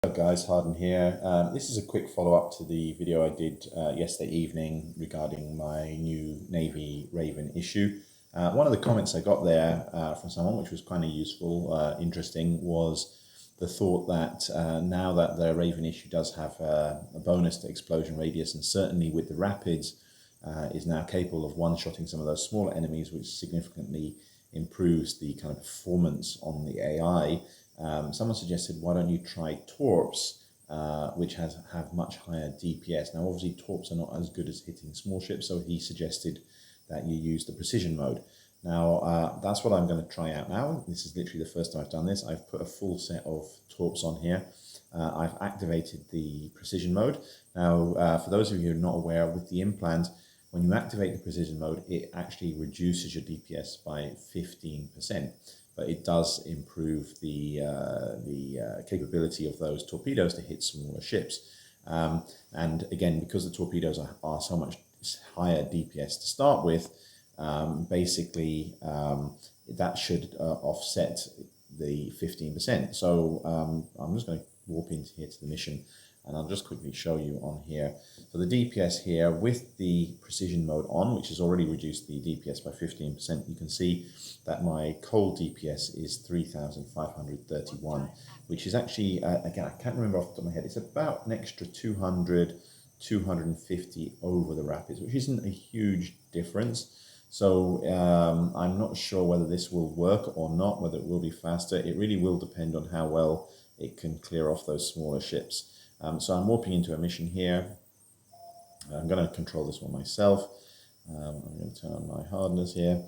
Hello guys, Harden here. This is a quick follow-up to the video I did yesterday evening regarding my new Navy Raven issue. One of the comments I got there from someone, which was kind of useful, interesting, was the thought that now that the Raven issue does have a bonus to explosion radius, and certainly with the Rapids, is now capable of one-shotting some of those smaller enemies, which significantly improves the kind of performance on the AI. Someone suggested, why don't you try Torps, which have much higher DPS. Now, obviously, Torps are not as good as hitting small ships, so he suggested that you use the precision mode. Now, that's what I'm going to try out now. This is literally the first time I've done this. I've put a full set of Torps on here. I've activated the precision mode. Now, for those of you who are not aware, with the Implant, when you activate the precision mode, it actually reduces your DPS by 15%. But it does improve the capability of those torpedoes to hit smaller ships. And again, because the torpedoes are so much higher DPS to start with, basically that should offset the 15%. So I'm just going to warp into here to the mission, and I'll just quickly show you on here. So the DPS here with the precision mode on, which has already reduced the DPS by 15%, you can see that my cold DPS is 3,531, which is actually, again, I can't remember off the top of my head, it's about an extra 200, 250 over the Rapids, which isn't a huge difference. So I'm not sure whether this will work or not, whether it will be faster. It really will depend on how well it can clear off those smaller ships. So I'm warping into a mission here. I'm going to control this one myself. I'm going to turn on my hardness here.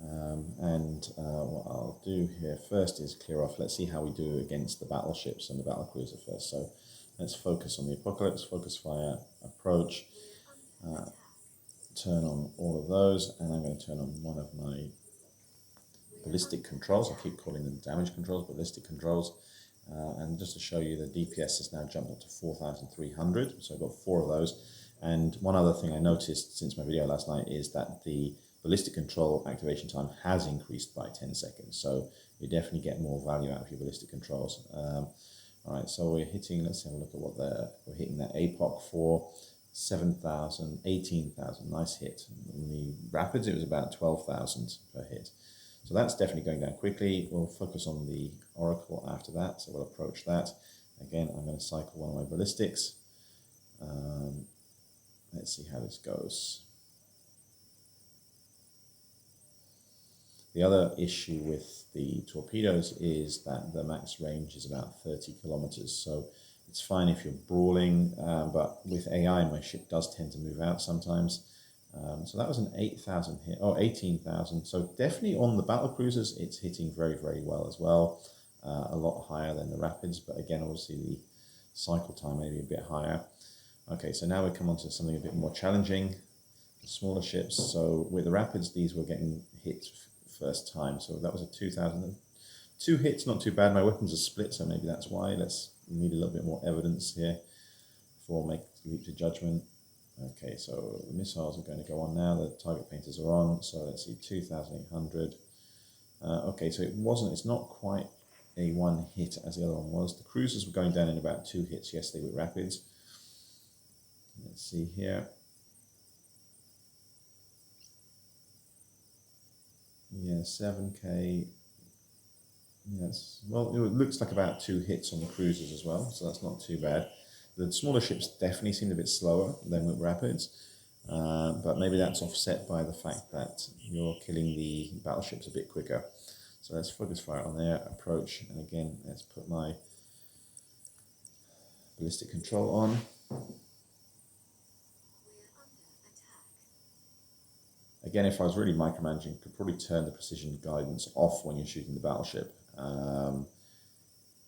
What I'll do here first is clear off. Let's see how we do against the battleships and the battlecruiser first. So let's focus on the Apocalypse, focus fire, approach, turn on all of those, and I'm going to turn on one of my ballistic controls. I keep calling them damage controls, ballistic controls. And just to show you, the DPS has now jumped up to 4,300, so I've got 4 of those. And one other thing I noticed since my video last night is that the ballistic control activation time has increased by 10 seconds, so you definitely get more value out of your ballistic controls. All right, so we're hitting, let's have a look at what we're hitting that APOC for, 7,000, 18,000, nice hit. In the Rapids, it was about 12,000 per hit. So that's definitely going down quickly. We'll focus on the Oracle after that, so we'll approach that. Again, I'm going to cycle one of my ballistics. Let's see how this goes. The other issue with the torpedoes is that the max range is about 30 kilometers. So it's fine if you're brawling, but with AI, my ship does tend to move out sometimes. So that was an 8,000 hit, 18,000. So definitely on the battlecruisers, it's hitting very, very well as well. A lot higher than the Rapids, but again, obviously the cycle time may be a bit higher. Okay, so now we come on to something a bit more challenging, the smaller ships. So with the Rapids, these were getting hit first time. So that was a 2,000. 2 hits, not too bad. My weapons are split, so maybe that's why. We need a little bit more evidence here before we make the leap to judgment. Okay, so the missiles are going to go on now. The target painters are on. So let's see, 2,800. Okay, so it's not quite a 1 hit as the other one was. The cruisers were going down in about 2 hits yesterday with Rapids. Let's see here. Yeah, 7K. Yes, well, it looks like about 2 hits on the cruisers as well, so that's not too bad. The smaller ships definitely seemed a bit slower than with Rapids, but maybe that's offset by the fact that you're killing the battleships a bit quicker. So let's focus fire on their approach, and again, let's put my ballistic control on. Again, if I was really micromanaging, I could probably turn the precision guidance off when you're shooting the battleship,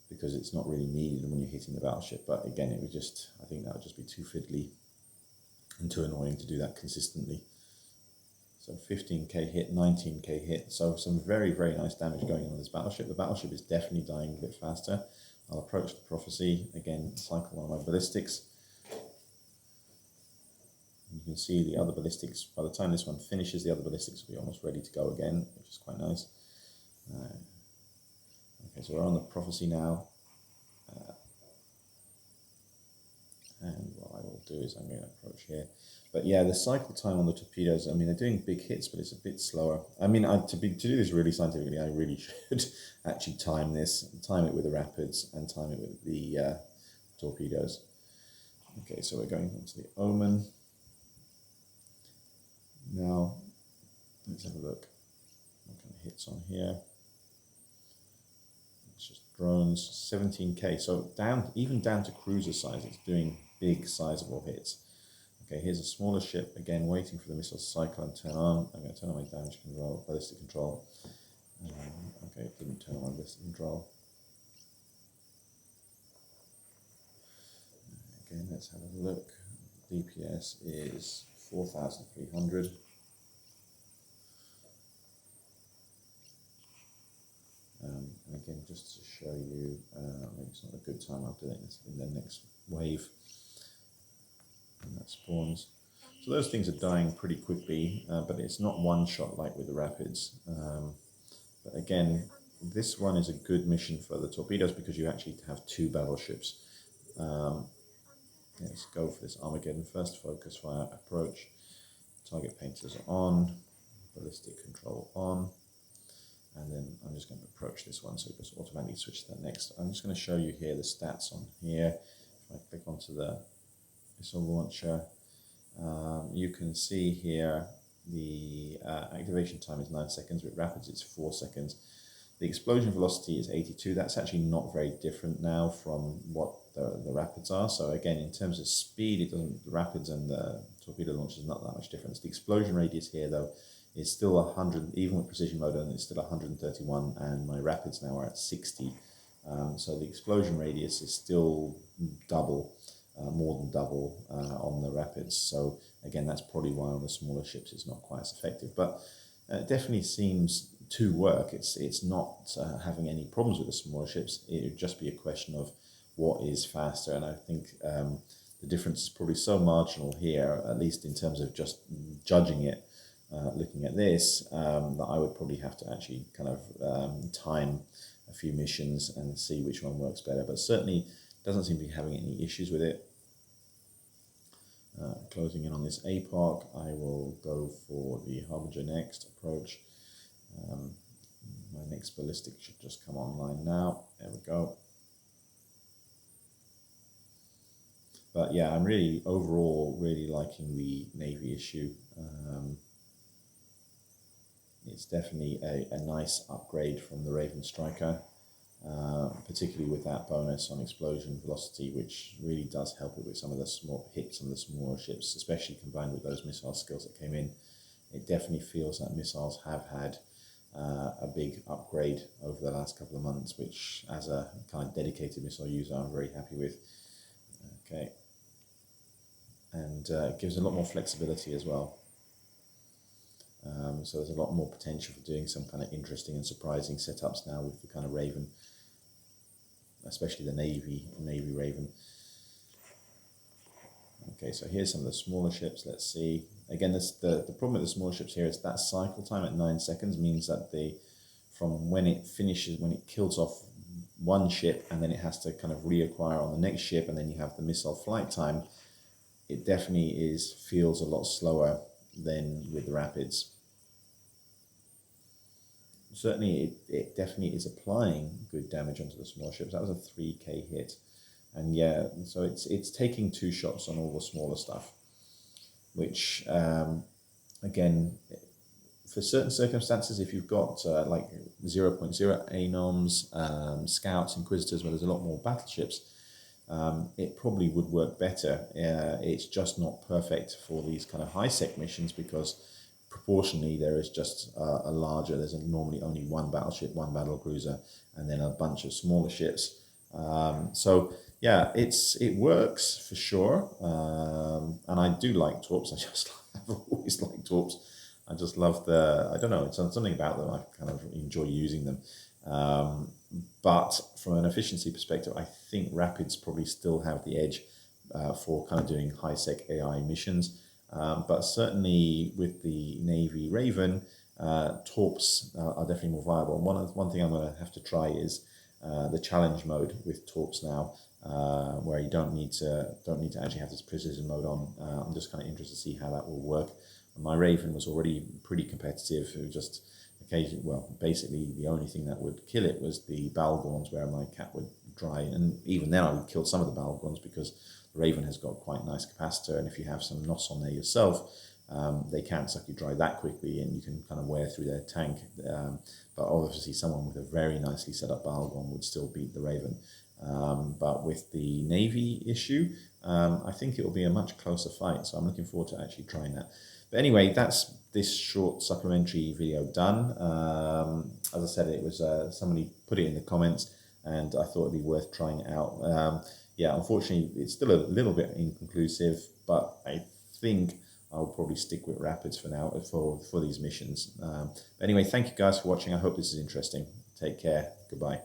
because it's not really needed when you're hitting the battleship. But again, I think that would just be too fiddly and too annoying to do that consistently. So 15k hit, 19k hit, so some very, very nice damage going on this battleship. The battleship is definitely dying a bit faster. I'll approach the Prophecy, again, cycle one of my ballistics. You can see the other ballistics, by the time this one finishes, the other ballistics will be almost ready to go again, which is quite nice. Okay, so we're on the Prophecy now. And what I will do is I'm going to approach here. But yeah, the cycle time on the torpedoes, I mean, they're doing big hits, but it's a bit slower. I mean, to do this really scientifically, I really should actually time it with the rapids and time it with the torpedoes. Okay, so we're going into the Omen. Now, let's have a look. What kind of hits on here? It's just drones, 17K. So even down to cruiser size, it's doing big, sizable hits. Okay, here's a smaller ship, again, waiting for the missile to cycle and turn on. I'm going to turn on my damage control, ballistic control. Okay, it didn't turn on my ballistic control. Again, let's have a look. DPS is 4,300. And again, just to show you, maybe it's not a good time, I'll do it in the next wave. And that spawns. So those things are dying pretty quickly, but it's not one shot like with the rapids. But again, this one is a good mission for the torpedoes because you actually have two battleships. Let's go for this Armageddon first. Focus fire approach. Target painters on. Ballistic control on. And then I'm just going to approach this one, so it just automatically switch to that next. I'm just going to show you here the stats on here. If I click onto the missile launcher, you can see here the activation time is 9 seconds. With rapids, it's 4 seconds. The explosion velocity is 82. That's actually not very different now from what the rapids are. So again, in terms of speed, the rapids and the torpedo launch is not that much difference. The explosion radius here, though, is still 100, even with precision mode, and it's still 131, and my rapids now are at 60. So the explosion radius is still double, more than double on the rapids. So again, that's probably why on the smaller ships it's not quite as effective. But it definitely seems to work. It's not having any problems with the smaller ships. It would just be a question of what is faster, and I think the difference is probably so marginal here, at least in terms of just judging it. Looking at this, that I would probably have to actually kind of time a few missions and see which one works better, but certainly doesn't seem to be having any issues with it. Closing in on this APOC, I will go for the Harbinger next approach. My next ballistic should just come online now. There we go. But yeah, I'm really overall really liking the Navy issue. It's definitely a nice upgrade from the Raven Striker, particularly with that bonus on explosion velocity, which really does help it with some of the smaller ships, especially combined with those missile skills that came in. It definitely feels that missiles have had a big upgrade over the last couple of months, which as a kind of dedicated missile user, I'm very happy with. Okay, and it gives a lot more flexibility as well. So there's a lot more potential for doing some kind of interesting and surprising setups now with the kind of Raven, especially the Navy Raven. Okay, so here's some of the smaller ships. Let's see. Again, the problem with the smaller ships here is that cycle time at 9 seconds means that from when it finishes, when it kills off one ship and then it has to kind of reacquire on the next ship, and then you have the missile flight time, it definitely feels a lot slower than with the rapids. Certainly, it definitely is applying good damage onto the small ships. That was a 3K hit, and yeah, so it's taking 2 shots on all the smaller stuff, which again, for certain circumstances, if you've got like 0.0 ANOMs, scouts, inquisitors, where there's a lot more battleships, it probably would work better. It's just not perfect for these kind of high-sec missions because proportionally there is just there's normally only one battleship, one battle cruiser, and then a bunch of smaller ships. So yeah, it works for sure, and I do like Torps. I've always liked Torps. I just love I don't know, it's something about them. I kind of enjoy using them. But from an efficiency perspective, I think rapids probably still have the edge for kind of doing high-sec AI missions. But certainly with the Navy Raven, Torps are definitely more viable. And one thing I'm going to have to try is the challenge mode with Torps now. where you don't need to actually have this precision mode on. I'm just kind of interested to see how that will work. My Raven was already pretty competitive. It was just occasionally, well, basically the only thing that would kill it was the Balgorns, where my cat would dry, and even then I would kill some of the Balgorns because the Raven has got quite nice capacitor, and if you have some NOS on there yourself, they can't suck you dry that quickly, and you can kind of wear through their tank. But obviously someone with a very nicely set up Balgorn would still beat the Raven. But with the Navy issue, I think it will be a much closer fight, so I'm looking forward to actually trying that. But anyway, that's this short supplementary video done. As I said, it was somebody put it in the comments, and I thought it'd be worth trying it out. Yeah, unfortunately, it's still a little bit inconclusive, but I think I'll probably stick with Rapids for now for these missions. But anyway, thank you guys for watching. I hope this is interesting. Take care. Goodbye.